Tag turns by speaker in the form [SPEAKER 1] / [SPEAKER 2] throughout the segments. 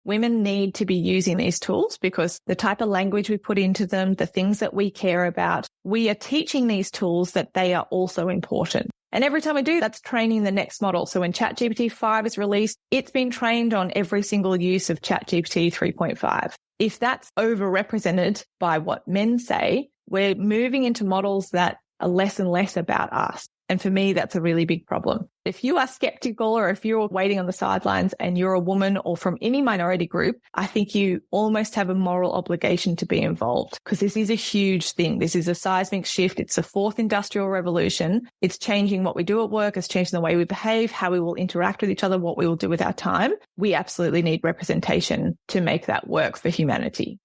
[SPEAKER 1] women need to be using these tools because the type of language we put into them, the things that we care about, we are teaching these tools that they are also important. And every time we do, that's training the next model. So when ChatGPT 5 is released, it's been trained on every single use of ChatGPT 3.5. If that's overrepresented by what men say, we're moving into models that are less and less about us. And for me, that's a really big problem. If you are skeptical or if you're waiting on the sidelines and you're a woman or from any minority group, I think you almost have a moral obligation to be involved because this is a huge thing. This is a seismic shift. It's the fourth industrial revolution. It's changing what we do at work. It's changing the way we behave, how we will interact with each other, what we will do with our time. We absolutely need representation to make that work for humanity.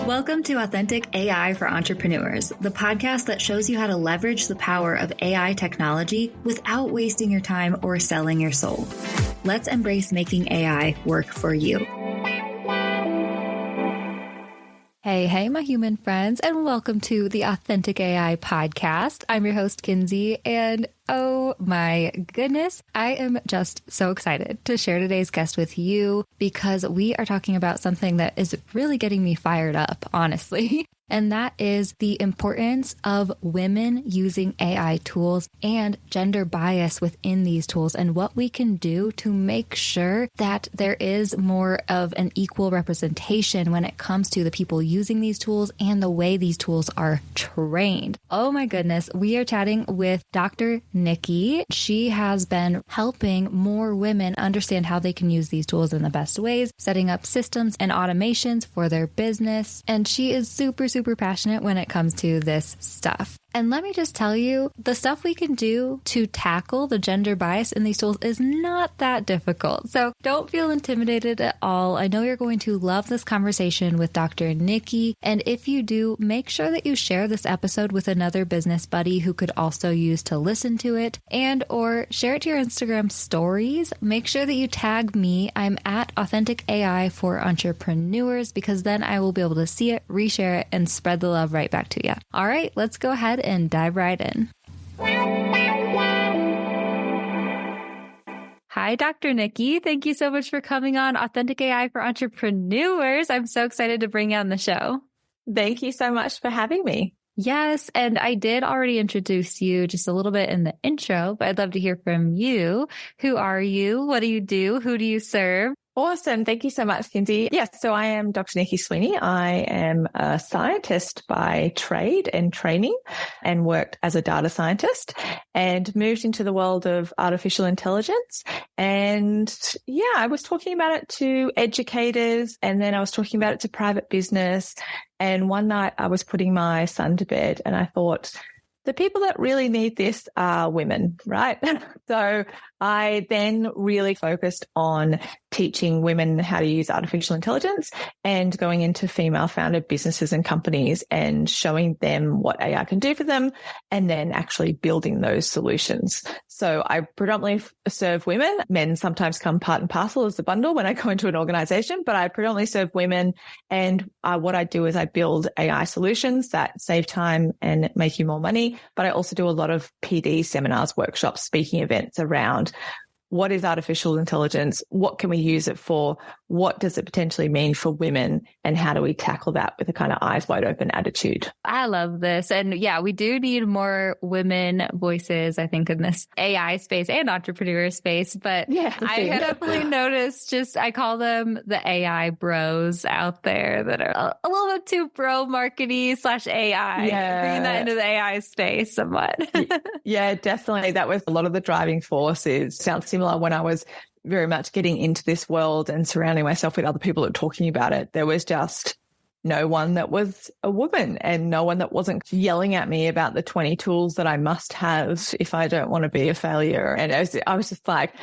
[SPEAKER 2] Welcome to Authentic AI for Entrepreneurs, the podcast that shows you how to leverage the power of AI technology without wasting your time or selling your soul. Let's embrace making AI work for you. Hey, my human friends, and welcome to the Authentic AI podcast. I'm your host, Kinsey, and oh my goodness, I am just so excited to share today's guest with you because we are talking about something that is really getting me fired up, honestly. And that is the importance of women using AI tools and gender bias within these tools and what we can do to make sure that there is more of an equal representation when it comes to the people using these tools and the way these tools are trained. Oh my goodness, we are chatting with Dr. Nici. She has been helping more women understand how they can use these tools in the best ways, setting up systems and automations for their business. And she is super passionate when it comes to this stuff. And let me just tell you, the stuff we can do to tackle the gender bias in these tools is not that difficult. So don't feel intimidated at all. I know you're going to love this conversation with Dr. Nici. And if you do, make sure that you share this episode with another business buddy who could also use to listen to it and or share it to your Instagram stories. Make sure that you tag me. I'm at Authentic AI for Entrepreneurs because then I will be able to see it, reshare it, and spread the love right back to you. All right, let's go ahead and dive right in. Hi, Dr. Nici. Thank you so much for coming on Authentic AI for Entrepreneurs. I'm so excited to bring you on the show.
[SPEAKER 1] Thank you so much for having me.
[SPEAKER 2] Yes, and I did already introduce you just a little bit in the intro, but I'd love to hear from you. Who are you? What do you do? Who do you serve?
[SPEAKER 1] Awesome. Thank you so much, Kinsey. Yes, so I am Dr. Nici Sweaney. I am a scientist by trade and training and worked as a data scientist and moved into the world of artificial intelligence. And yeah, I was talking about it to educators and then I was talking about it to private business. And one night I was putting my son to bed and I thought, the people that really need this are women, right? So I then really focused on teaching women how to use artificial intelligence and going into female-founded businesses and companies and showing them what AI can do for them and then actually building those solutions. So I predominantly serve women. Men sometimes come part and parcel as a bundle when I go into an organization, but I predominantly serve women. And what I do is I build AI solutions that save time and make you more money. But I also do a lot of PD seminars, workshops, speaking events around what is artificial intelligence? What can we use it for? What does it potentially mean for women? And how do we tackle that with a kind of eyes wide open attitude?
[SPEAKER 2] I love this. And yeah, we do need more women voices, I think, in this AI space and entrepreneur space. But yeah, I definitely noticed I call them the AI bros out there that are a little bit too pro markety / AI. Yeah. Bringing that into the AI space somewhat.
[SPEAKER 1] Yeah, definitely. That was a lot of the driving forces. Sounds similar when I was very much getting into this world and surrounding myself with other people that were talking about it. There was just no one that was a woman and no one that wasn't yelling at me about the 20 tools that I must have if I don't want to be a failure. And I was just like,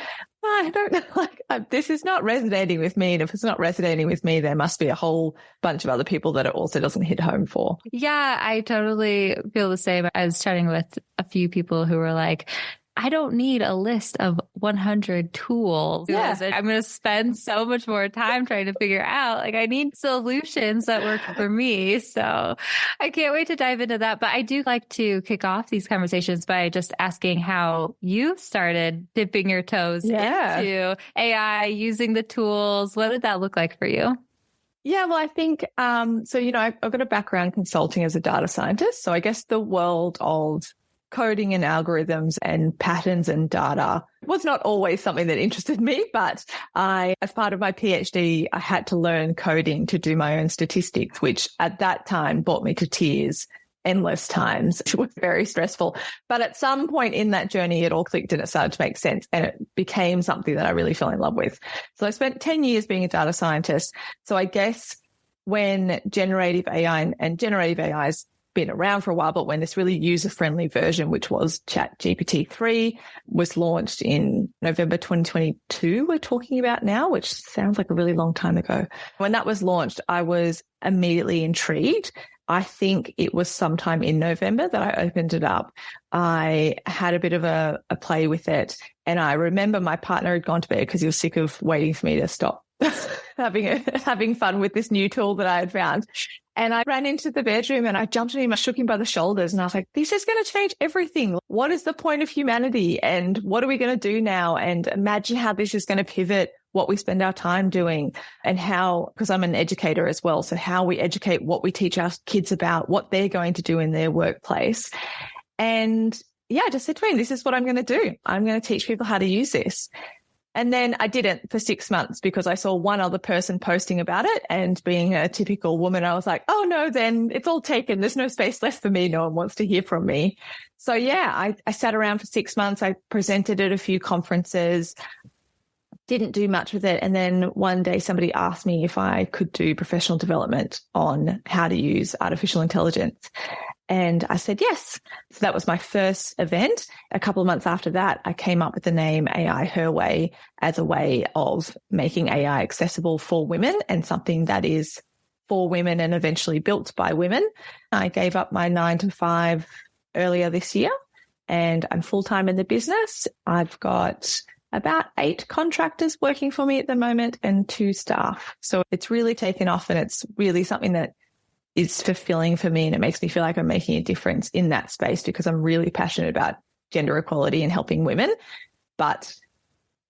[SPEAKER 1] I don't know, this is not resonating with me. And if it's not resonating with me, there must be a whole bunch of other people that it also doesn't hit home for.
[SPEAKER 2] Yeah, I totally feel the same. I was chatting with a few people who were like, I don't need a list of 100 tools.
[SPEAKER 1] Yeah.
[SPEAKER 2] I'm going to spend so much more time trying to figure out, like, I need solutions that work for me. So I can't wait to dive into that. But I do like to kick off these conversations by just asking how you started dipping your toes into AI, using the tools. What did that look like for you?
[SPEAKER 1] Yeah, well, I think, so, I've got a background consulting as a data scientist. So I guess the world of coding and algorithms and patterns and data was not always something that interested me, but as part of my PhD, I had to learn coding to do my own statistics, which at that time brought me to tears endless times. It was very stressful. But at some point in that journey, it all clicked and it started to make sense and it became something that I really fell in love with. So I spent 10 years being a data scientist. So I guess when generative AI and generative AI's been around for a while, but when this really user-friendly version, which was ChatGPT-3, was launched in November 2022, we're talking about now, which sounds like a really long time ago. When that was launched, I was immediately intrigued. I think it was sometime in November that I opened it up. I had a bit of a play with it. And I remember my partner had gone to bed because he was sick of waiting for me to stop having fun with this new tool that I had found. And I ran into the bedroom and I jumped on him, I shook him by the shoulders and I was like, this is going to change everything. What is the point of humanity? And what are we going to do now? And imagine how this is going to pivot what we spend our time doing and how, because I'm an educator as well. So how we educate, what we teach our kids about, what they're going to do in their workplace. And yeah, I just said to him, this is what I'm going to do. I'm going to teach people how to use this. And then I didn't for 6 months because I saw one other person posting about it. And being a typical woman, I was like, oh no, then it's all taken. There's no space left for me. No one wants to hear from me. So yeah, I sat around for 6 months. I presented at a few conferences, didn't do much with it. And then one day somebody asked me if I could do professional development on how to use artificial intelligence. And I said yes. So that was my first event. A couple of months after that, I came up with the name AI Her Way as a way of making AI accessible for women and something that is for women and eventually built by women. I gave up my 9-to-5 earlier this year and I'm full-time in the business. I've got about 8 contractors working for me at the moment and 2 staff. So it's really taken off and it's really something that is fulfilling for me and it makes me feel like I'm making a difference in that space because I'm really passionate about gender equality and helping women, but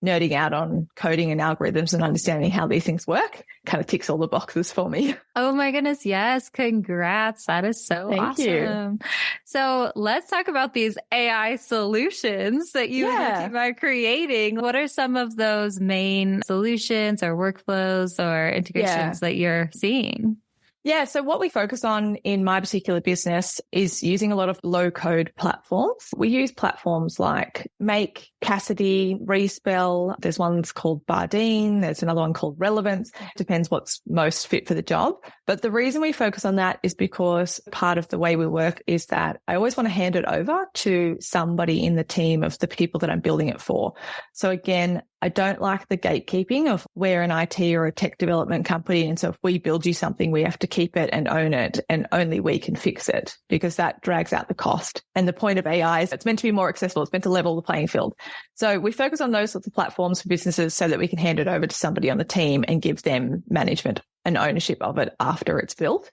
[SPEAKER 1] nerding out on coding and algorithms and understanding how these things work kind of ticks all the boxes for me.
[SPEAKER 2] Oh my goodness. Yes. Congrats. That is so awesome. Thank you. So let's talk about these AI solutions that you and your team are creating. What are some of those main solutions or workflows or integrations that you're seeing?
[SPEAKER 1] Yeah. So what we focus on in my particular business is using a lot of low code platforms. We use platforms like Make, Cassidy, Respell. There's ones called Bardeen. There's another one called Relevance. Depends what's most fit for the job. But the reason we focus on that is because part of the way we work is that I always want to hand it over to somebody in the team of the people that I'm building it for. So again, I don't like the gatekeeping of we're an IT or a tech development company. And so if we build you something, we have to keep it and own it and only we can fix it because that drags out the cost. And the point of AI is it's meant to be more accessible. It's meant to level the playing field. So we focus on those sorts of platforms for businesses so that we can hand it over to somebody on the team and give them management and ownership of it after it's built.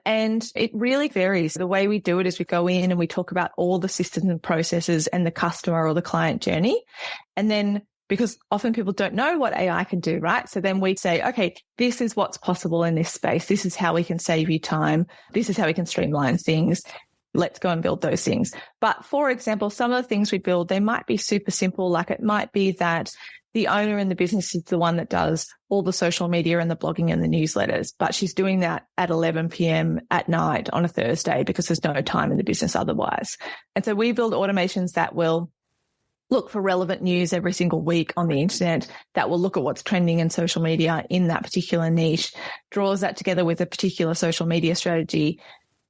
[SPEAKER 1] And it really varies. The way we do it is we go in and we talk about all the systems and processes and the customer or the client journey. And then because often people don't know what AI can do, right? So then we say, okay, this is what's possible in this space. This is how we can save you time. This is how we can streamline things. Let's go and build those things. But for example, some of the things we build, they might be super simple. Like it might be that the owner in the business is the one that does all the social media and the blogging and the newsletters, but she's doing that at 11 p.m. at night on a Thursday because there's no time in the business otherwise. And so we build automations that will look for relevant news every single week on the internet, that will look at what's trending in social media in that particular niche, draws that together with a particular social media strategy,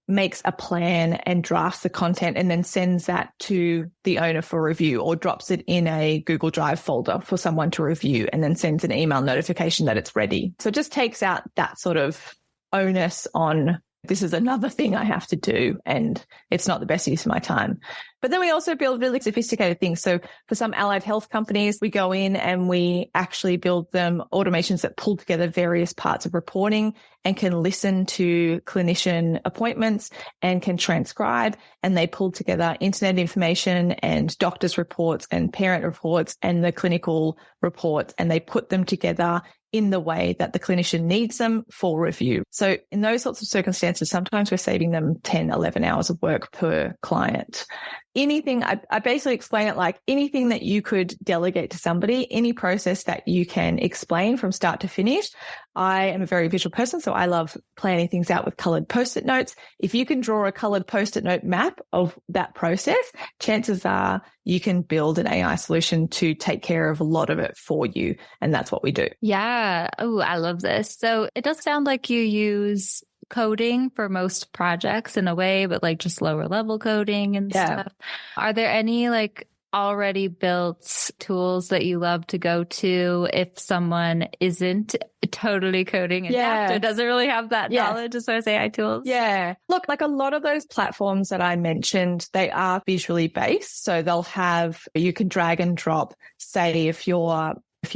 [SPEAKER 1] makes a plan and drafts the content and then sends that to the owner for review or drops it in a Google Drive folder for someone to review and then sends an email notification that it's ready. So it just takes out that sort of onus on this is another thing I have to do, and it's not the best use of my time. But then we also build really sophisticated things. So for some allied health companies, we go in and we actually build them automations that pull together various parts of reporting and can listen to clinician appointments and can transcribe, and they pull together internet information and doctors' reports and parent reports and the clinical reports, and they put them together in the way that the clinician needs them for review. So in those sorts of circumstances, sometimes we're saving them 10, 11 hours of work per client. Anything, I basically explain it like anything that you could delegate to somebody, any process that you can explain from start to finish. I am a very visual person, so I love planning things out with colored Post-it notes. If you can draw a colored Post-it note map of that process, chances are you can build an AI solution to take care of a lot of it for you. And that's what we do.
[SPEAKER 2] Yeah. Oh, I love this. So it does sound like you use coding for most projects in a way, but like just lower level coding and stuff. Are there any like already built tools that you love to go to if someone isn't totally coding adept or doesn't really have that knowledge as far as AI tools?
[SPEAKER 1] Yeah. Look, like a lot of those platforms that I mentioned, they are visually based. So they'll have, you can drag and drop, say if you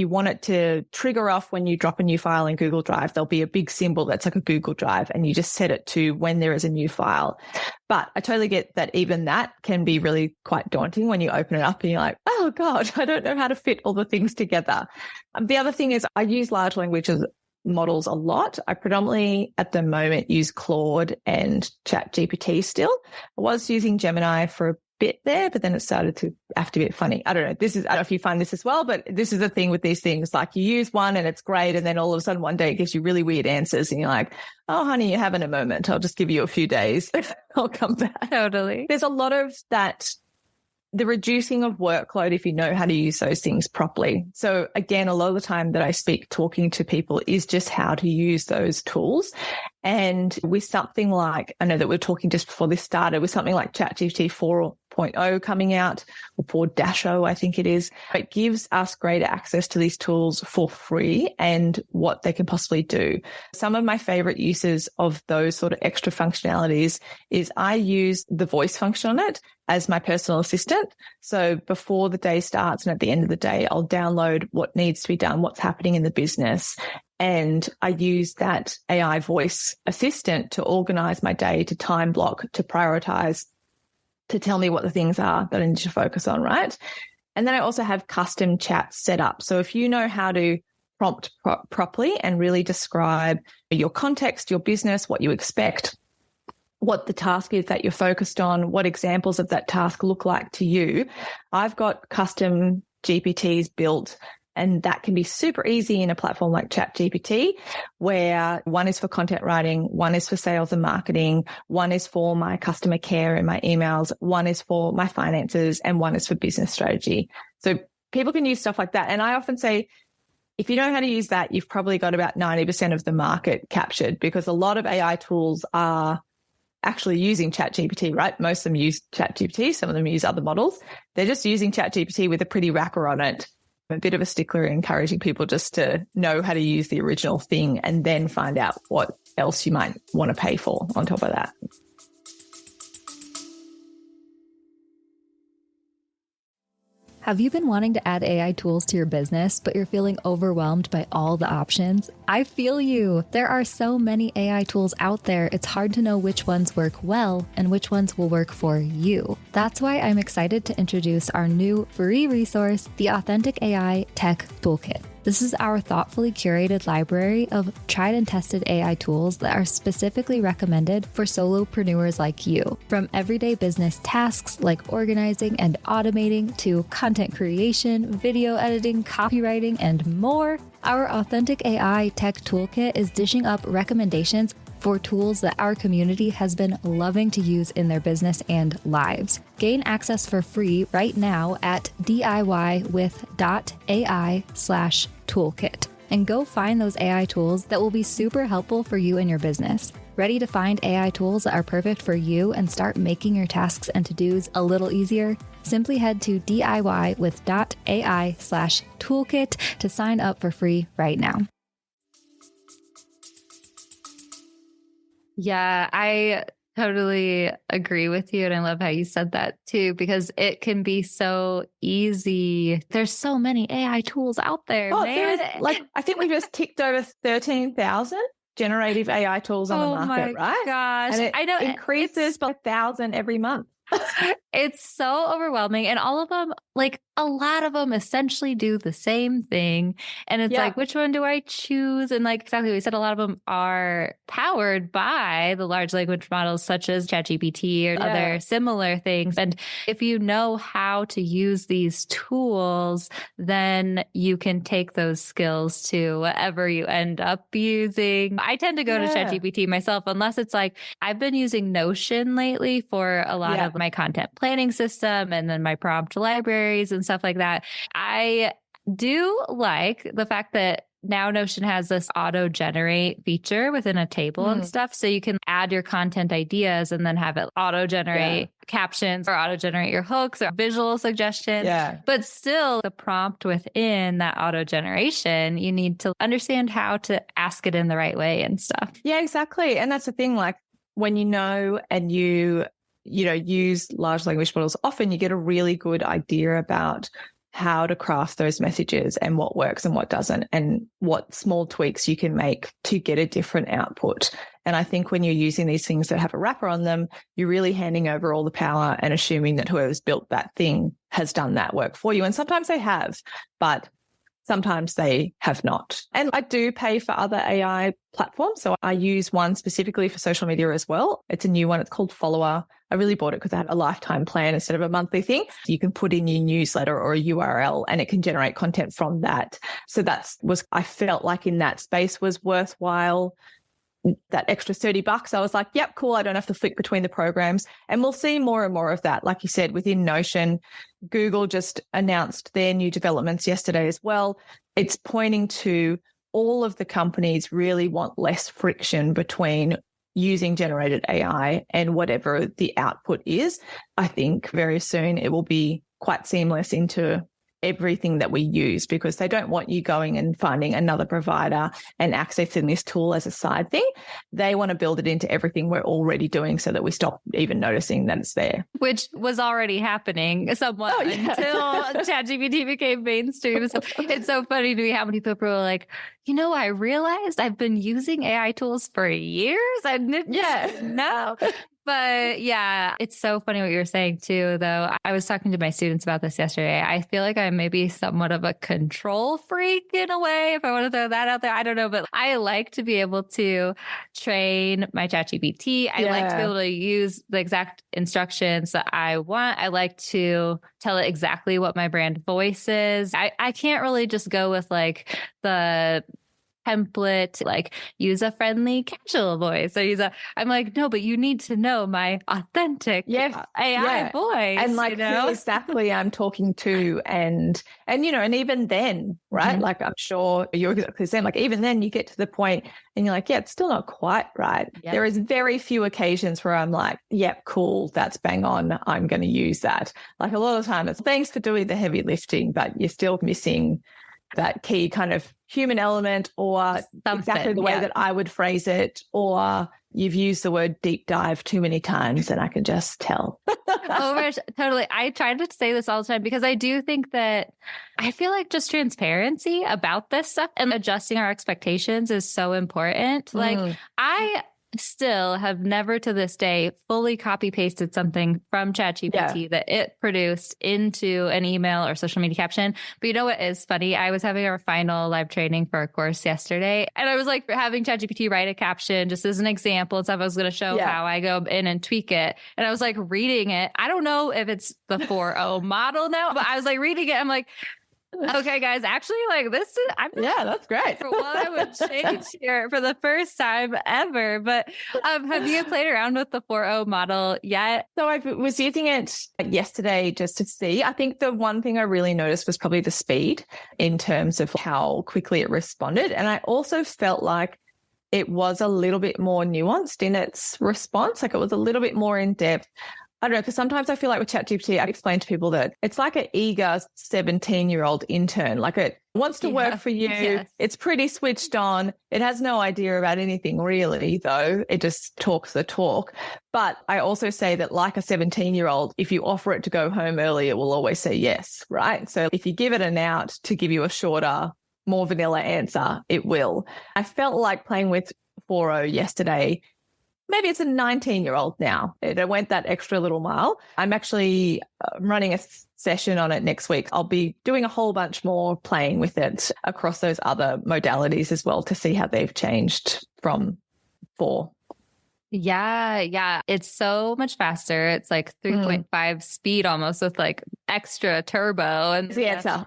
[SPEAKER 1] want it to trigger off when you drop a new file in Google Drive, there'll be a big symbol that's like a Google Drive, and you just set it to when there is a new file. But I totally get that even that can be really quite daunting when you open it up and you're like, oh God, I don't know how to fit all the things together. The other thing is I use large language models a lot. I predominantly at the moment use Claude and ChatGPT still. I was using Gemini for a bit there, but then it started to have to be funny. I don't know. I don't know if you find this as well, but this is the thing with these things. Like you use one and it's great, and then all of a sudden one day it gives you really weird answers and you're like, oh honey, you're having a moment. I'll just give you a few days. I'll come back.
[SPEAKER 2] Totally.
[SPEAKER 1] There's a lot of that, the reducing of workload if you know how to use those things properly. So again, a lot of the time that I speak talking to people is just how to use those tools. And with something like, I know that we were talking just before this started, with something like ChatGPT 4.0 coming out, or 4-0, I think it is, it gives us greater access to these tools for free and what they can possibly do. Some of my favorite uses of those sort of extra functionalities is I use the voice function on it as my personal assistant. So before the day starts and at the end of the day, I'll download what needs to be done, what's happening in the business. And I use that AI voice assistant to organize my day, to time block, to prioritize, to tell me what the things are that I need to focus on, right? And then I also have custom chats set up. So if you know how to prompt properly and really describe your context, your business, what you expect, what the task is that you're focused on, what examples of that task look like to you, I've got custom GPTs built. And that can be super easy in a platform like ChatGPT, where one is for content writing, one is for sales and marketing, one is for my customer care and my emails, one is for my finances, and one is for business strategy. So people can use stuff like that. And I often say, if you know how to use that, you've probably got about 90% of the market captured, because a lot of AI tools are actually using ChatGPT, right? Most of them use ChatGPT. Some of them use other models. They're just using ChatGPT with a pretty wrapper on it. I'm a bit of a stickler encouraging people just to know how to use the original thing and then find out what else you might want to pay for on top of that.
[SPEAKER 2] Have you been wanting to add AI tools to your business, but you're feeling overwhelmed by all the options? I feel you. There are so many AI tools out there, it's hard to know which ones work well and which ones will work for you. That's why I'm excited to introduce our new free resource, the Authentic AI Tech Toolkit. This is our thoughtfully curated library of tried and tested AI tools that are specifically recommended for solopreneurs like you. From everyday business tasks like organizing and automating to content creation, video editing, copywriting, and more, our Authentic AI Tech Toolkit is dishing up recommendations for tools that our community has been loving to use in their business and lives. Gain access for free right now at DIY.ai/toolkit and go find those AI tools that will be super helpful for you and your business. Ready to find AI tools that are perfect for you and start making your tasks and to-dos a little easier? Simply head to DIY.ai/toolkit to sign up for free right now. Yeah, I totally agree with you. And I love how you said that too, because it can be so easy. There's so many AI tools out there,
[SPEAKER 1] Oh,
[SPEAKER 2] man.
[SPEAKER 1] I think we just ticked over 13,000 generative AI tools on the market, right?
[SPEAKER 2] Gosh.
[SPEAKER 1] And it
[SPEAKER 2] I know
[SPEAKER 1] increases by 1,000 every month.
[SPEAKER 2] It's so overwhelming. And all of them, like a lot of them essentially do the same thing. And it's like, which one do I choose? And like exactly what we said, a lot of them are powered by the large language models such as ChatGPT or other similar things. And if you know how to use these tools, then you can take those skills to whatever you end up using. I tend to go to ChatGPT myself, unless it's like I've been using Notion lately for a lot of my content planning system and then my prompt libraries and stuff like that. I do like the fact that now Notion has this auto generate feature within a table and stuff. So you can add your content ideas and then have it auto generate captions or auto generate your hooks or visual suggestions. But still the prompt within that auto generation, you need to understand how to ask it in the right way and stuff.
[SPEAKER 1] Yeah, exactly. And that's the thing, like when you know and you use large language models, often you get a really good idea about how to craft those messages and what works and what doesn't, and what small tweaks you can make to get a different output. And I think when you're using these things that have a wrapper on them, you're really handing over all the power and assuming that whoever's built that thing has done that work for you. And sometimes they have, but sometimes they have not. And I do pay for other AI platforms. So I use one specifically for social media as well. It's a new one. It's called Follower. I really bought it because I had a lifetime plan instead of a monthly thing. You can put in your newsletter or a URL and it can generate content from that. So I felt like in that space was worthwhile. That extra $30, I was like, yep, cool. I don't have to flick between the programs. And we'll see more and more of that. Like you said, within Notion, Google just announced their new developments yesterday as well. It's pointing to all of the companies really want less friction between using generated AI and whatever the output is. I think very soon it will be quite seamless into everything that we use, because they don't want you going and finding another provider and accessing this tool as a side thing. They want to build it into everything we're already doing so that we stop even noticing that it's there.
[SPEAKER 2] Which was already happening somewhat until ChatGPT became mainstream. So it's so funny to me how many people are like, I realized I've been using AI tools for years. I didn't know. But yeah, it's so funny what you were saying too, though. I was talking to my students about this yesterday. I feel like I'm maybe somewhat of a control freak in a way, if I want to throw that out there. I don't know, but I like to be able to train my ChatGPT. I like to be able to use the exact instructions that I want. I like to tell it exactly what my brand voice is. I can't really just go with like the template, like use a friendly casual voice or I'm like, no, but you need to know my authentic AI voice.
[SPEAKER 1] And like who exactly I'm talking to and even then, right? Like I'm sure you're exactly the same. Like even then you get to the point and you're like, it's still not quite right. Yep. There is very few occasions where I'm like, yep, cool, that's bang on. I'm going to use that. Like a lot of the time it's thanks for doing the heavy lifting, but you're still missing that key kind of human element or exactly the way that I would phrase it, or you've used the word deep dive too many times and I can just tell.
[SPEAKER 2] Oh, totally. I try to say this all the time because I do think that I feel like just transparency about this stuff and adjusting our expectations is so important. Like I still have never to this day fully copy pasted something from ChatGPT that it produced into an email or social media caption. But you know what is funny? I was having our final live training for a course yesterday and I was like having ChatGPT write a caption just as an example and stuff. I was going to show how I go in and tweak it. And I was like reading it. I don't know if it's the 4.0 model now, but I was like reading it. I'm like, okay, guys, actually, like this is,
[SPEAKER 1] that's great.
[SPEAKER 2] For what I would change here for the first time ever. But have you played around with the 4.0 model yet?
[SPEAKER 1] So I was using it yesterday just to see. I think the one thing I really noticed was probably the speed in terms of how quickly it responded. And I also felt like it was a little bit more nuanced in its response. Like it was a little bit more in depth. I don't know, because sometimes I feel like with ChatGPT, I explain to people that it's like an eager 17-year-old intern. Like it wants to work for you. Yes. It's pretty switched on. It has no idea about anything really, though. It just talks the talk. But I also say that like a 17-year-old, if you offer it to go home early, it will always say yes, right? So if you give it an out to give you a shorter, more vanilla answer, it will. I felt like playing with 4.0 yesterday. Maybe it's a 19-year-old now. It went that extra little mile. I'm actually running a session on it next week. I'll be doing a whole bunch more playing with it across those other modalities as well to see how they've changed from 4.
[SPEAKER 2] Yeah. It's so much faster. It's like 3.5 speed almost with like extra turbo. And
[SPEAKER 1] the answer.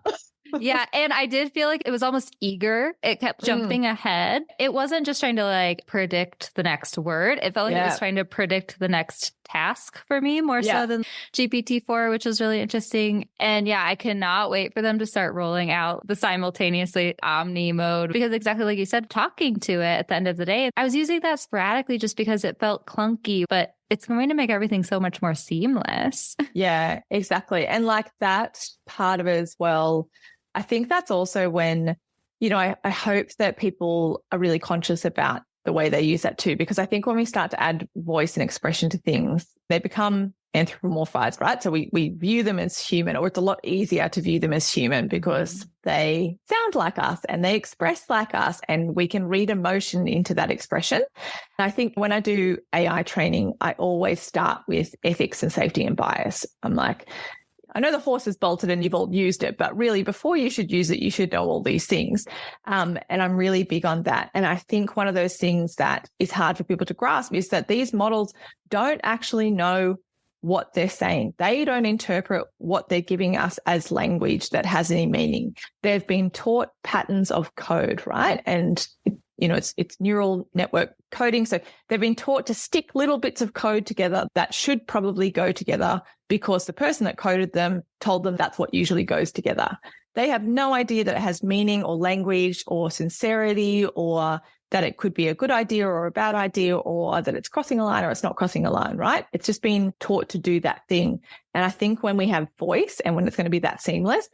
[SPEAKER 2] Yeah. And I did feel like it was almost eager. It kept jumping ahead. It wasn't just trying to like predict the next word. It felt like it was trying to predict the next task for me more so than GPT-4, which was really interesting. And yeah, I cannot wait for them to start rolling out the simultaneously Omni mode because exactly like you said, talking to it at the end of the day, I was using that sporadically just because it felt clunky, but it's going to make everything so much more seamless.
[SPEAKER 1] Yeah, exactly. And like that part of it as well, I think that's also when, you know, I hope that people are really conscious about the way they use that too, because I think when we start to add voice and expression to things, they become anthropomorphized, right? So we view them as human, or it's a lot easier to view them as human because they sound like us and they express like us and we can read emotion into that expression. And I think when I do AI training, I always start with ethics and safety and bias. I'm like, I know the horse is bolted and you've all used it, but really before you should use it, you should know all these things. And I'm really big on that. And I think one of those things that is hard for people to grasp is that these models don't actually know what they're saying. They don't interpret what they're giving us as language that has any meaning. They've been taught patterns of code, right? And you know, it's neural network coding. So they've been taught to stick little bits of code together that should probably go together because the person that coded them told them that's what usually goes together. They have no idea that it has meaning or language or sincerity or that it could be a good idea or a bad idea or that it's crossing a line or it's not crossing a line, right? It's just been taught to do that thing. And I think when we have voice and when it's going to be that seamless,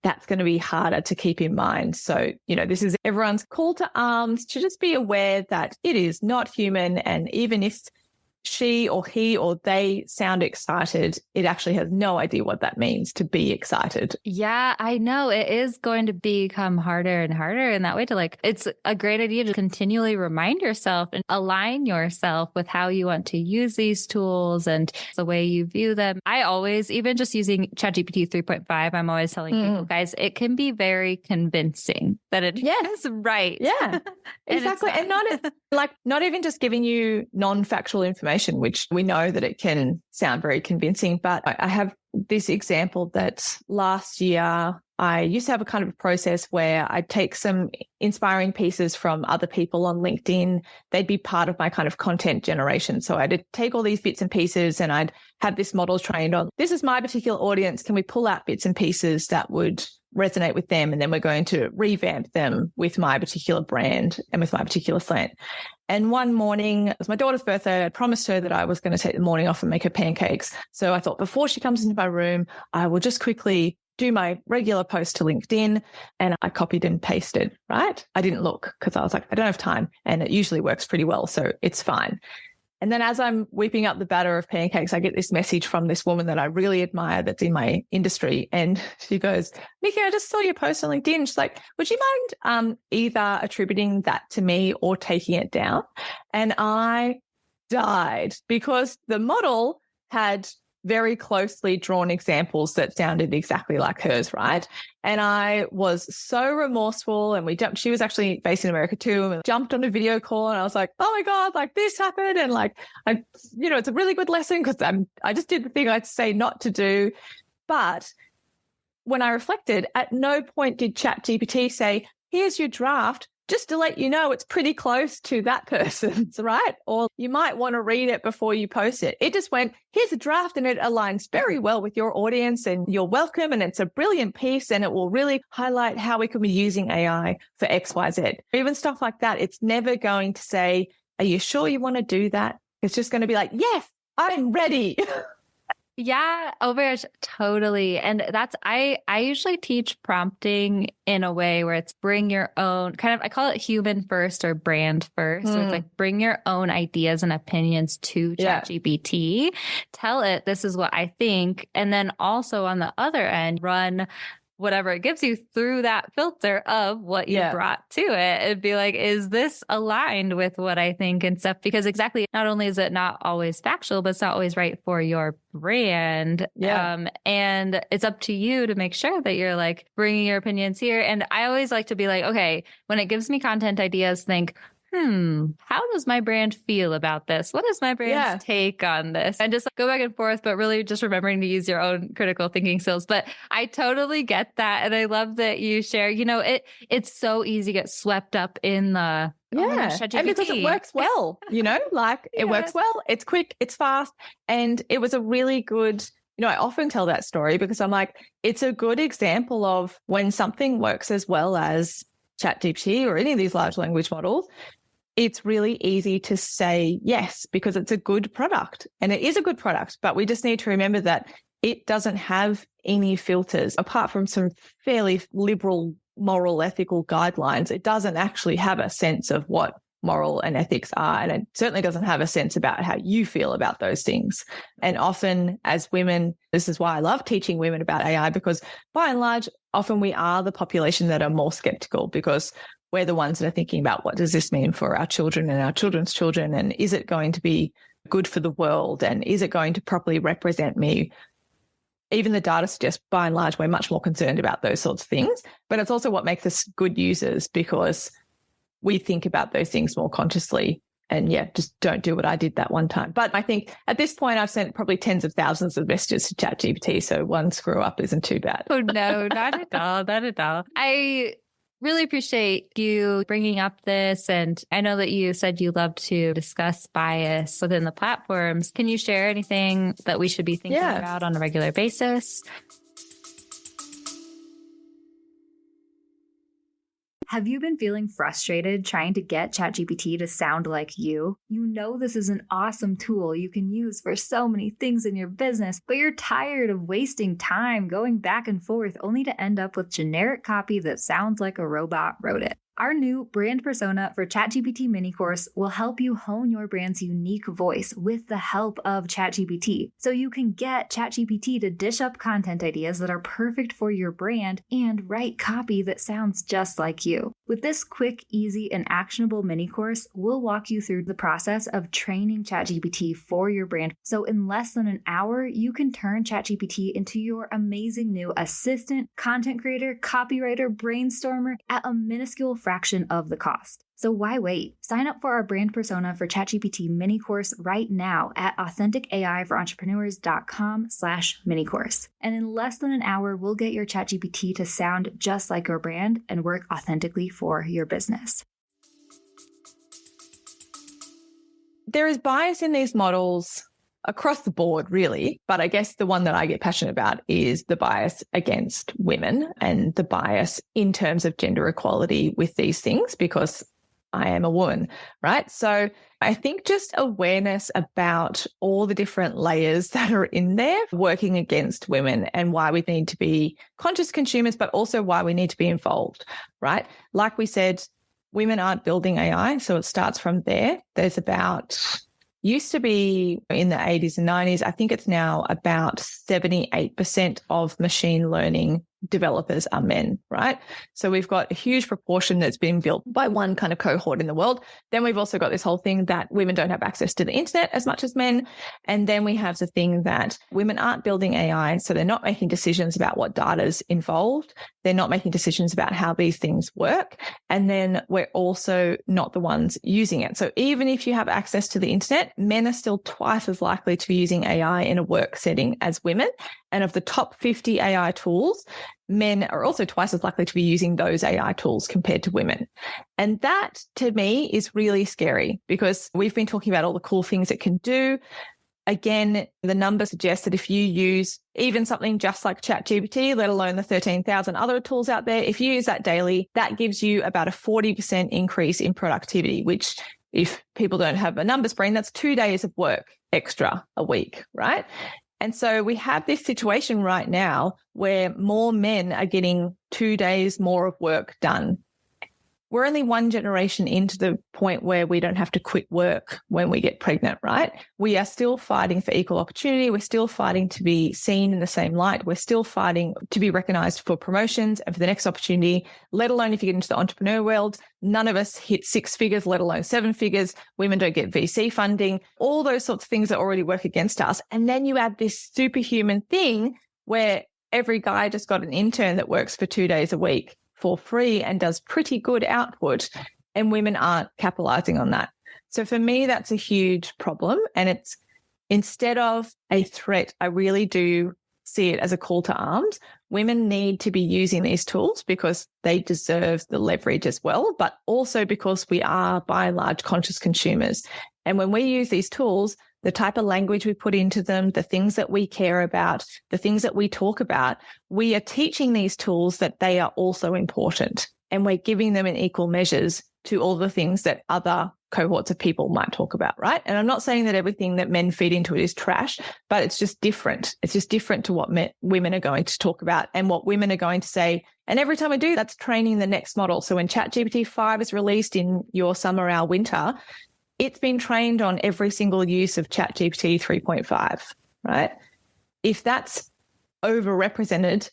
[SPEAKER 1] that's going to be harder to keep in mind. So, you know, this is everyone's call to arms to just be aware that it is not human. And even if she or he or they sound excited, it actually has no idea what that means to be excited.
[SPEAKER 2] Yeah, I know. It is going to become harder and harder in that way to like, it's a great idea to continually remind yourself and align yourself with how you want to use these tools and the way you view them. I always, even just using ChatGPT 3.5, I'm always telling people, guys, it can be very convincing that it is right.
[SPEAKER 1] Yeah, exactly. And not even just giving you non-factual information, which we know that it can sound very convincing. But I have this example that last year I used to have a kind of a process where I'd take some inspiring pieces from other people on LinkedIn. They'd be part of my kind of content generation. So I'd take all these bits and pieces and I'd have this model trained on, this is my particular audience. Can we pull out bits and pieces that would resonate with them? And then we're going to revamp them with my particular brand and with my particular slant. And one morning, it was my daughter's birthday. I promised her that I was going to take the morning off and make her pancakes. So I thought before she comes into my room, I will just quickly do my regular post to LinkedIn. And I copied and pasted, right? I didn't look because I was like, I don't have time. And it usually works pretty well. So it's fine. And then as I'm whipping up the batter of pancakes, I get this message from this woman that I really admire that's in my industry. And she goes, Nici, I just saw your post on LinkedIn. She's like, would you mind either attributing that to me or taking it down? And I died because the model had very closely drawn examples that sounded exactly like hers, right? And I was so remorseful and she was actually based in America too, and we jumped on a video call and I was like, oh my God, like this happened. And like, it's a really good lesson because I just did the thing I'd say not to do. But when I reflected, at no point did ChatGPT say, here's your draft, just to let you know it's pretty close to that person's, right? Or you might want to read it before you post it. It just went, here's a draft and it aligns very well with your audience and you're welcome and it's a brilliant piece and it will really highlight how we could be using AI for X, Y, Z. Even stuff like that, it's never going to say, are you sure you want to do that? It's just going to be like, yes, I'm ready.
[SPEAKER 2] Yeah. Oh my gosh, totally. And I usually teach prompting in a way where it's bring your own kind of, I call it human first or brand first. So it's like bring your own ideas and opinions to ChatGPT. Tell it, this is what I think. And then also on the other end, run whatever it gives you through that filter of what you brought to it. It'd be like, is this aligned with what I think and stuff? Because exactly, not only is it not always factual, but it's not always right for your brand. And it's up to you to make sure that you're like bringing your opinions here. And I always like to be like, okay, when it gives me content ideas, think, how does my brand feel about this? What is my brand's take on this? And just go back and forth, but really just remembering to use your own critical thinking skills. But I totally get that. And I love that you share, it's so easy to get swept up in the,
[SPEAKER 1] and because it works well, it works well, it's quick, it's fast. And it was a really good, I often tell that story because I'm like, it's a good example of when something works as well as ChatGPT or any of these large language models, it's really easy to say yes because it's a good product. And it is a good product, but we just need to remember that it doesn't have any filters apart from some fairly liberal moral ethical guidelines. It doesn't actually have a sense of what moral and ethics are. And it certainly doesn't have a sense about how you feel about those things. And often as women, this is why I love teaching women about AI, because by and large, often we are the population that are more skeptical because we're the ones that are thinking about what does this mean for our children and our children's children? And is it going to be good for the world? And is it going to properly represent me? Even the data suggests by and large, we're much more concerned about those sorts of things. But it's also what makes us good users because we think about those things more consciously and just don't do what I did that one time. But I think at this point, I've sent probably tens of thousands of messages to ChatGPT. So one screw up isn't too bad.
[SPEAKER 2] Oh, no, not at all. Not at all. I really appreciate you bringing up this. And I know that you said you love to discuss bias within the platforms. Can you share anything that we should be thinking about on a regular basis? Have you been feeling frustrated trying to get ChatGPT to sound like you? You know this is an awesome tool you can use for so many things in your business, but you're tired of wasting time going back and forth only to end up with generic copy that sounds like a robot wrote it. Our new brand persona for ChatGPT mini course will help you hone your brand's unique voice with the help of ChatGPT, so you can get ChatGPT to dish up content ideas that are perfect for your brand and write copy that sounds just like you. With this quick, easy, and actionable mini course, we'll walk you through the process of training ChatGPT for your brand. So in less than an hour, you can turn ChatGPT into your amazing new assistant, content creator, copywriter, brainstormer at a minuscule fraction of the cost. So why wait? Sign up for our brand persona for ChatGPT mini course right now at AuthenticAIForEntrepreneurs.com/mini course. And in less than an hour, we'll get your ChatGPT to sound just like your brand and work authentically for your business.
[SPEAKER 1] There is bias in these models across the board, really. But I guess the one that I get passionate about is the bias against women and the bias in terms of gender equality with these things, because I am a woman, right? So I think just awareness about all the different layers that are in there working against women and why we need to be conscious consumers, but also why we need to be involved, right? Like we said, women aren't building AI, so it starts from there. There's used to be in the 80s and 90s, I think it's now about 78% of machine learning developers are men, right? So we've got a huge proportion that's been built by one kind of cohort in the world. Then we've also got this whole thing that women don't have access to the internet as much as men. And then we have the thing that women aren't building AI, so they're not making decisions about what data's involved. They're not making decisions about how these things work. And then we're also not the ones using it. So even if you have access to the internet, men are still twice as likely to be using AI in a work setting as women. And of the top 50 AI tools, men are also twice as likely to be using those AI tools compared to women. And that, to me, is really scary because we've been talking about all the cool things it can do. Again, the numbers suggest that if you use even something just like ChatGPT, let alone the 13,000 other tools out there, if you use that daily, that gives you about a 40% increase in productivity, which if people don't have a numbers brain, that's 2 days of work extra a week, right? And so we have this situation right now where more men are getting 2 days more of work done. We're only one generation into the point where we don't have to quit work when we get pregnant, right? We are still fighting for equal opportunity. We're still fighting to be seen in the same light. We're still fighting to be recognized for promotions and for the next opportunity, let alone if you get into the entrepreneur world. None of us hit 6 figures, let alone 7 figures. Women don't get VC funding. All those sorts of things that already work against us. And then you add this superhuman thing where every guy just got an intern that works for 2 days a week for free and does pretty good output, and women aren't capitalizing on that. So for me, that's a huge problem. And it's, instead of a threat, I really do see it as a call to arms. Women need to be using these tools because they deserve the leverage as well, but also because we are by and large conscious consumers. And when we use these tools, the type of language we put into them, the things that we care about, the things that we talk about, we are teaching these tools that they are also important. And we're giving them in equal measures to all the things that other cohorts of people might talk about, right? And I'm not saying that everything that men feed into it is trash, but it's just different. It's just different to what women are going to talk about and what women are going to say. And every time I do, that's training the next model. So when ChatGPT 5 is released in your summer, our winter, it's been trained on every single use of ChatGPT 3.5, right? If that's overrepresented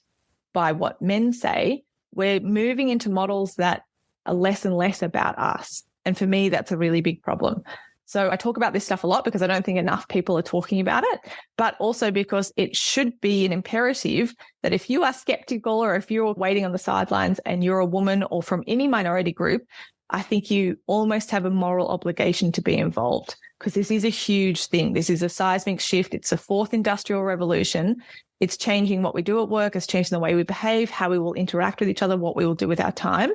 [SPEAKER 1] by what men say, we're moving into models that are less and less about us. And for me, that's a really big problem. So I talk about this stuff a lot because I don't think enough people are talking about it, but also because it should be an imperative that if you are skeptical or if you're waiting on the sidelines and you're a woman or from any minority group, I think you almost have a moral obligation to be involved because this is a huge thing. This is a seismic shift. It's a fourth industrial revolution. It's changing what we do at work. It's changing the way we behave, how we will interact with each other, what we will do with our time.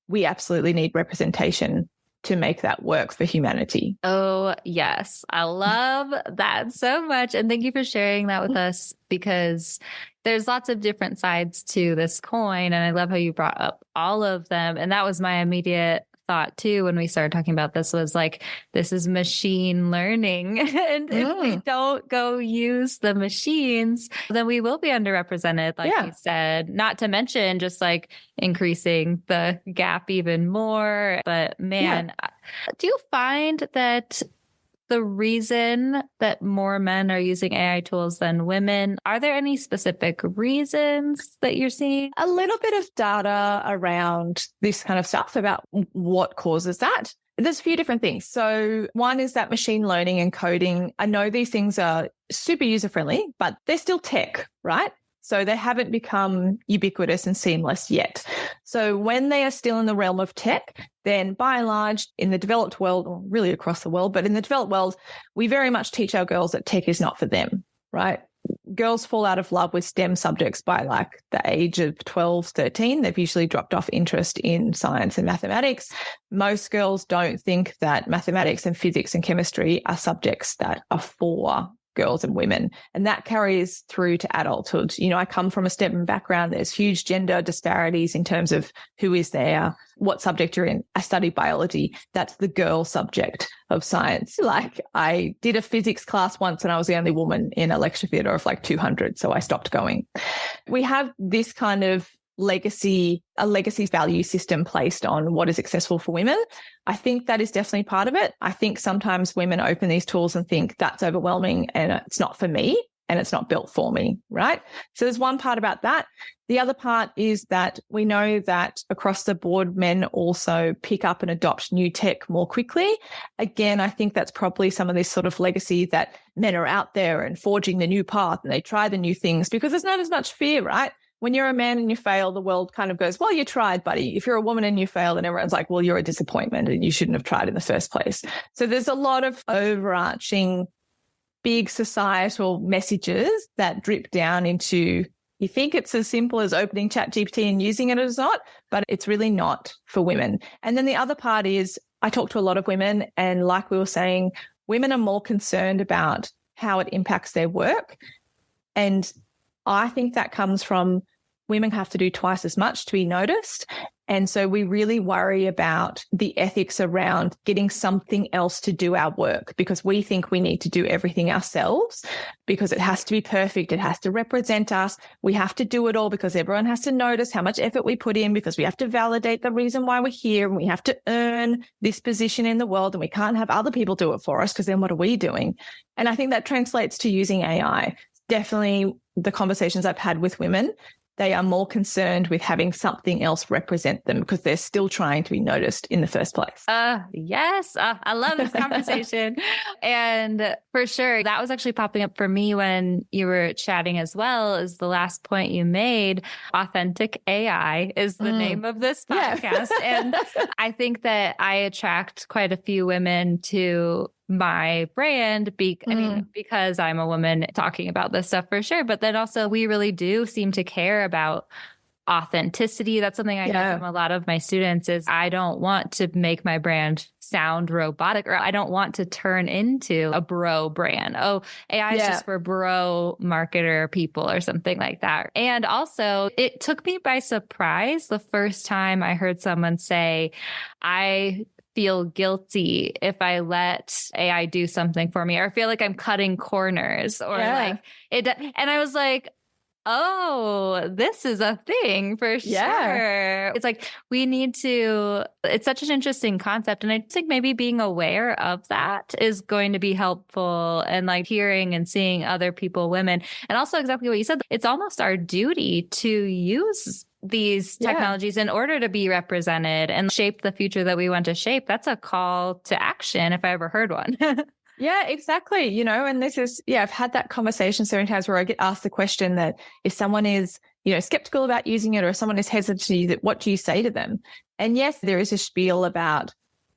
[SPEAKER 1] We absolutely need representation to make that work for humanity.
[SPEAKER 2] Oh, yes. I love that so much. And thank you for sharing that with us because there's lots of different sides to this coin. And I love how you brought up all of them. And that was my immediate thought too when we started talking about this was like, this is machine learning. And if we don't go use the machines, then we will be underrepresented, like you said, not to mention just like increasing the gap even more. But man, do you find that the reason that more men are using AI tools than women, are there any specific reasons that you're seeing?
[SPEAKER 1] A little bit of data around this kind of stuff about what causes that. There's a few different things. So one is that machine learning and coding. I know these things are super user-friendly, but they're still tech, right? So they haven't become ubiquitous and seamless yet. So when they are still in the realm of tech, then by and large in the developed world, or really across the world, but in the developed world, we very much teach our girls that tech is not for them, right? Girls fall out of love with STEM subjects by like the age of 12, 13. They've usually dropped off interest in science and mathematics. Most girls don't think that mathematics and physics and chemistry are subjects that are for girls and women. And that carries through to adulthood. You know, I come from a STEM background. There's huge gender disparities in terms of who is there, what subject you're in. I study biology. That's the girl subject of science. Like I did a physics class once and I was the only woman in a lecture theatre of like 200. So I stopped going. We have this kind of legacy value system placed on what is successful for women. I think that is definitely part of it. I think sometimes women open these tools and think that's overwhelming and it's not for me and it's not built for me, right? So there's one part about that. The other part is that we know that across the board, men also pick up and adopt new tech more quickly. Again, I think that's probably some of this sort of legacy that men are out there and forging the new path and they try the new things because there's not as much fear, right? When you're a man and you fail, the world kind of goes, well, you tried, buddy. If you're a woman and you fail, then everyone's like, well, you're a disappointment and you shouldn't have tried in the first place. So there's a lot of overarching big societal messages that drip down into, you think it's as simple as opening ChatGPT and using it or not, but it's really not for women. And then the other part is I talk to a lot of women and like we were saying, women are more concerned about how it impacts their work. And I think that comes from women have to do twice as much to be noticed And so we really worry about the ethics around getting something else to do our work, because we think we need to do everything ourselves because it has to be perfect. It has to represent us. We have to do it all because everyone has to notice how much effort we put in, because we have to validate the reason why we're here, and we have to earn this position in the world, and we can't have other people do it for us, because then what are we doing? And I think that translates to using AI. Definitely the conversations I've had with women, they are more concerned with having something else represent them because they're still trying to be noticed in the first place.
[SPEAKER 2] Yes. I love this conversation. And for sure, that was actually popping up for me when you were chatting as well, is the last point you made. Authentic AI is the name of this podcast. Yeah. And I think that I attract quite a few women to my brand, I mean, because I'm a woman talking about this stuff for sure. But then also we really do seem to care about authenticity. That's something I hear from a lot of my students is I don't want to make my brand sound robotic, or I don't want to turn into a bro brand. Oh, AI is just for bro marketer people or something like that. And also it took me by surprise the first time I heard someone say, I feel guilty if I let AI do something for me, or feel like I'm cutting corners, or like it. And I was like, oh, this is a thing for sure. Yeah. It's like we need to, it's such an interesting concept. And I think maybe being aware of that is going to be helpful, and like hearing and seeing other people, women, and also exactly what you said. It's almost our duty to use these technologies in order to be represented and shape the future that we want to shape. That's a call to action if I ever heard one.
[SPEAKER 1] Yeah, exactly. You know, and this is, I've had that conversation so many times where I get asked the question that if someone is, skeptical about using it, or if someone is hesitant, what do you say to them? And yes, there is a spiel about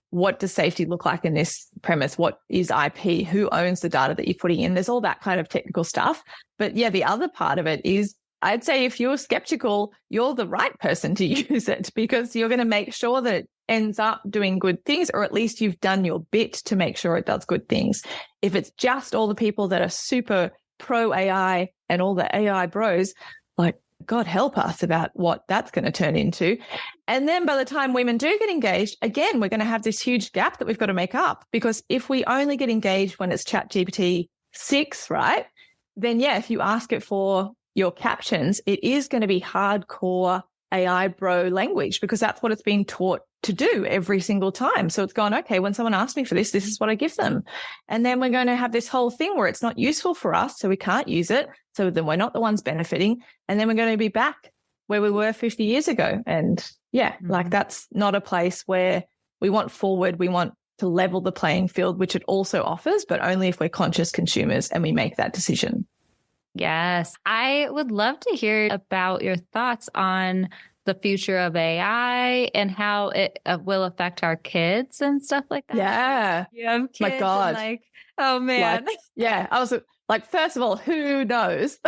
[SPEAKER 1] what does safety look like in this premise? What is IP? Who owns the data that you're putting in? There's all that kind of technical stuff. But yeah, the other part of it is, I'd say if you're skeptical, you're the right person to use it, because you're going to make sure that it ends up doing good things, or at least you've done your bit to make sure it does good things. If it's just all the people that are super pro AI and all the AI bros, like, God help us about what that's going to turn into. And then by the time women do get engaged, again, we're going to have this huge gap that we've got to make up, because if we only get engaged when it's ChatGPT 6, right, then if you ask it for your captions, it is going to be hardcore AI bro language, because that's what it's been taught to do every single time. So it's gone, okay, when someone asks me for this, this is what I give them. And then we're going to have this whole thing where it's not useful for us, so we can't use it. So then we're not the ones benefiting. And then we're going to be back where we were 50 years ago. And like that's not a place where we want forward. We want to level the playing field, which it also offers, but only if we're conscious consumers and we make that decision.
[SPEAKER 2] Yes. I would love to hear about your thoughts on the future of AI and how it will affect our kids and stuff like that.
[SPEAKER 1] Yeah.
[SPEAKER 2] You have kids,
[SPEAKER 1] my God.
[SPEAKER 2] Like, oh man.
[SPEAKER 1] I was like, first of all, who knows?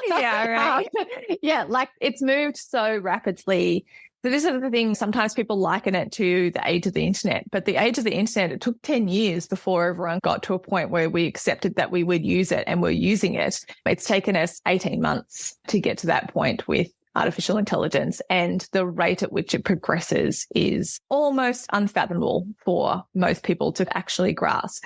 [SPEAKER 2] Yeah, right.
[SPEAKER 1] Like it's moved so rapidly. So this is the thing, sometimes people liken it to the age of the internet, but the age of the internet, it took 10 years before everyone got to a point where we accepted that we would use it and we're using it. It's taken us 18 months to get to that point with artificial intelligence, and the rate at which it progresses is almost unfathomable for most people to actually grasp.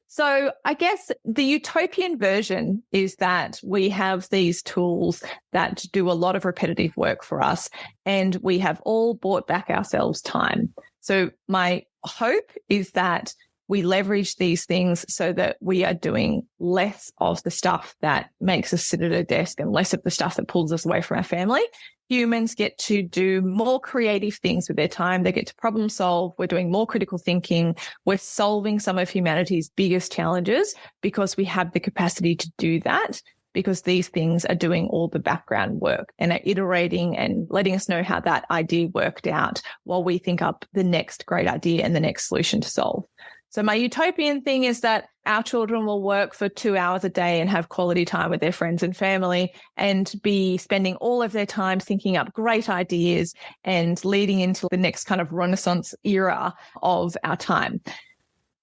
[SPEAKER 1] So I guess the utopian version is that we have these tools that do a lot of repetitive work for us, and we have all bought back ourselves time. So my hope is that we leverage these things so that we are doing less of the stuff that makes us sit at a desk and less of the stuff that pulls us away from our family. Humans get to do more creative things with their time. They get to problem solve. We're doing more critical thinking. We're solving some of humanity's biggest challenges because we have the capacity to do that, because these things are doing all the background work and are iterating and letting us know how that idea worked out while we think up the next great idea and the next solution to solve. So my utopian thing is that our children will work for 2 hours a day and have quality time with their friends and family and be spending all of their time thinking up great ideas and leading into the next kind of Renaissance era of our time.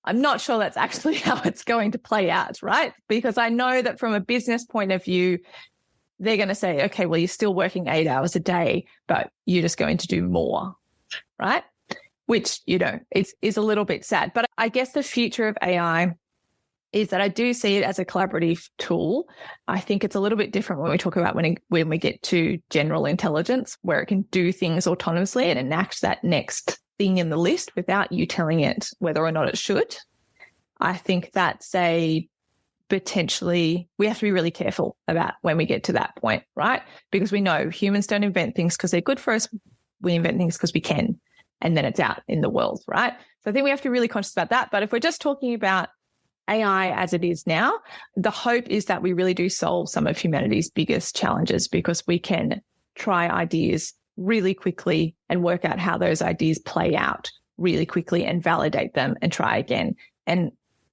[SPEAKER 1] I'm not sure that's actually how it's going to play out, right? Because I know that from a business point of view, they're going to say, okay, well, you're still working 8 hours a day, but you're just going to do more. right? Which, is a little bit sad. But I guess the future of AI is that I do see it as a collaborative tool. I think it's a little bit different when we talk about when we get to general intelligence, where it can do things autonomously and enact that next thing in the list without you telling it whether or not it should. I think that's potentially, we have to be really careful about when we get to that point, right? Because we know humans don't invent things because they're good for us. We invent things because we can, and then it's out in the world, right? So I think we have to be really conscious about that. But if we're just talking about AI as it is now, the hope is that we really do solve some of humanity's biggest challenges, because we can try ideas really quickly and work out how those ideas play out really quickly and validate them and try again. And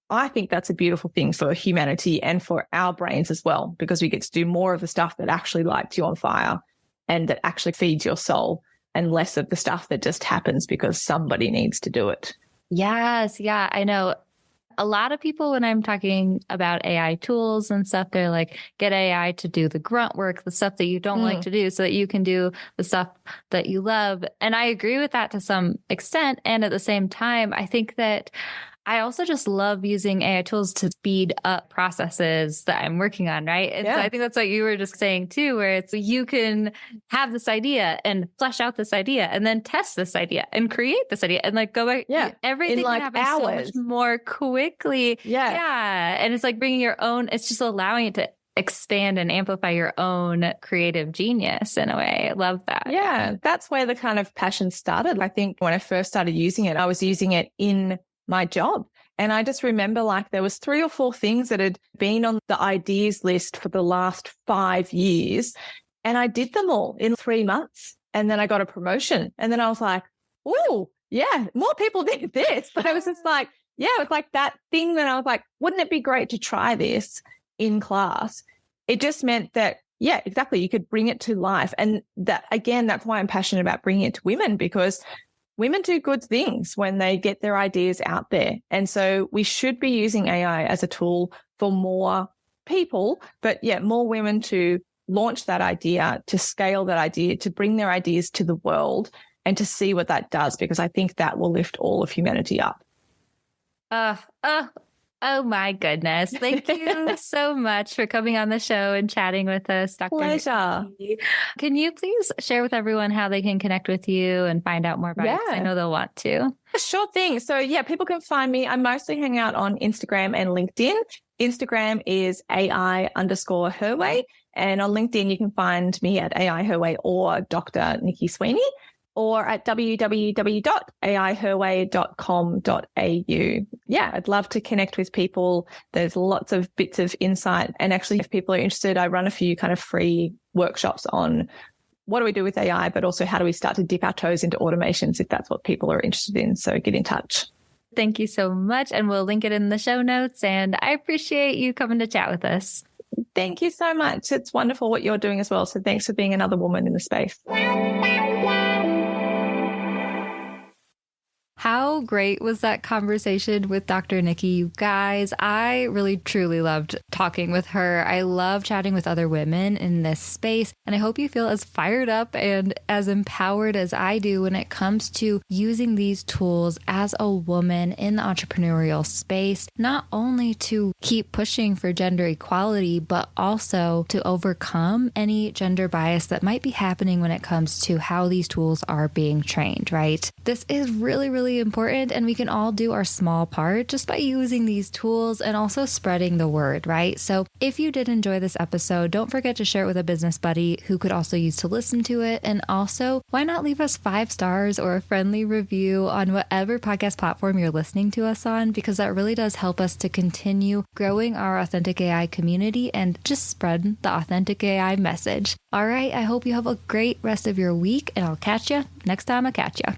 [SPEAKER 1] I think that's a beautiful thing for humanity and for our brains as well, because we get to do more of the stuff that actually lights you on fire and that actually feeds your soul, and less of the stuff that just happens because somebody needs to do it.
[SPEAKER 2] Yes. Yeah, I know. A lot of people, when I'm talking about AI tools and stuff, they're like, get AI to do the grunt work, the stuff that you don't like to do, so that you can do the stuff that you love. And I agree with that to some extent. And at the same time, I think that I also just love using AI tools to speed up processes that I'm working on, right? And so I think that's what you were just saying too, where it's you can have this idea and flesh out this idea and then test this idea and create this idea and like go back.
[SPEAKER 1] Yeah.
[SPEAKER 2] Everything can happen so much more quickly. Yeah. And it's like bringing your own, it's just allowing it to expand and amplify your own creative genius in a way. I love that.
[SPEAKER 1] Yeah. That's where the kind of passion started. I think when I first started using it, I was using it in my job. And I just remember like there was 3 or 4 things that had been on the ideas list for the last 5 years. And I did them all in 3 months. And then I got a promotion. And then I was like, oh, yeah, more people did this. But I was just like, yeah, it was like that thing that I was like, wouldn't it be great to try this in class? It just meant that, yeah, exactly. You could bring it to life. And that, again, that's why I'm passionate about bringing it to women, because women do good things when they get their ideas out there. And so we should be using AI as a tool for more people, but yeah, more women to launch that idea, to scale that idea, to bring their ideas to the world and to see what that does, because I think that will lift all of humanity up.
[SPEAKER 2] Oh my goodness. Thank you so much for coming on the show and chatting with us, Dr.
[SPEAKER 1] Pleasure.
[SPEAKER 2] Nici. Can you please share with everyone how they can connect with you and find out more about you? 'Cause I know they'll want to.
[SPEAKER 1] Sure thing. So yeah, people can find me. I mostly hang out on Instagram and LinkedIn. Instagram is AI_Herway. And on LinkedIn, you can find me at AI Herway or Dr. Nici Sweaney, or at www.aiherway.com.au. Yeah, I'd love to connect with people. There's lots of bits of insight. And actually, if people are interested, I run a few kind of free workshops on what do we do with AI, but also how do we start to dip our toes into automations if that's what people are interested in. So get in touch.
[SPEAKER 2] Thank you so much. And we'll link it in the show notes. And I appreciate you coming to chat with us.
[SPEAKER 1] Thank you so much. It's wonderful what you're doing as well. So thanks for being another woman in the space.
[SPEAKER 2] How great was that conversation with Dr. Nici, you guys? I really, truly loved talking with her. I love chatting with other women in this space. And I hope you feel as fired up and as empowered as I do when it comes to using these tools as a woman in the entrepreneurial space, not only to keep pushing for gender equality, but also to overcome any gender bias that might be happening when it comes to how these tools are being trained, right? This is really, really important, and we can all do our small part just by using these tools and also spreading the word, right? So if you did enjoy this episode, don't forget to share it with a business buddy who could also use to listen to it. And also, why not leave us 5 stars or a friendly review on whatever podcast platform you're listening to us on, because that really does help us to continue growing our Authentic AI community and just spread the Authentic AI message. All right, I hope you have a great rest of your week, and I'll catch you next time I catch you.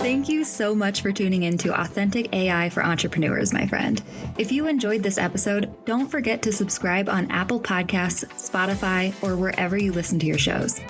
[SPEAKER 2] Thank you so much for tuning in to Authentic AI for Entrepreneurs, my friend. If you enjoyed this episode, don't forget to subscribe on Apple Podcasts, Spotify, or wherever you listen to your shows.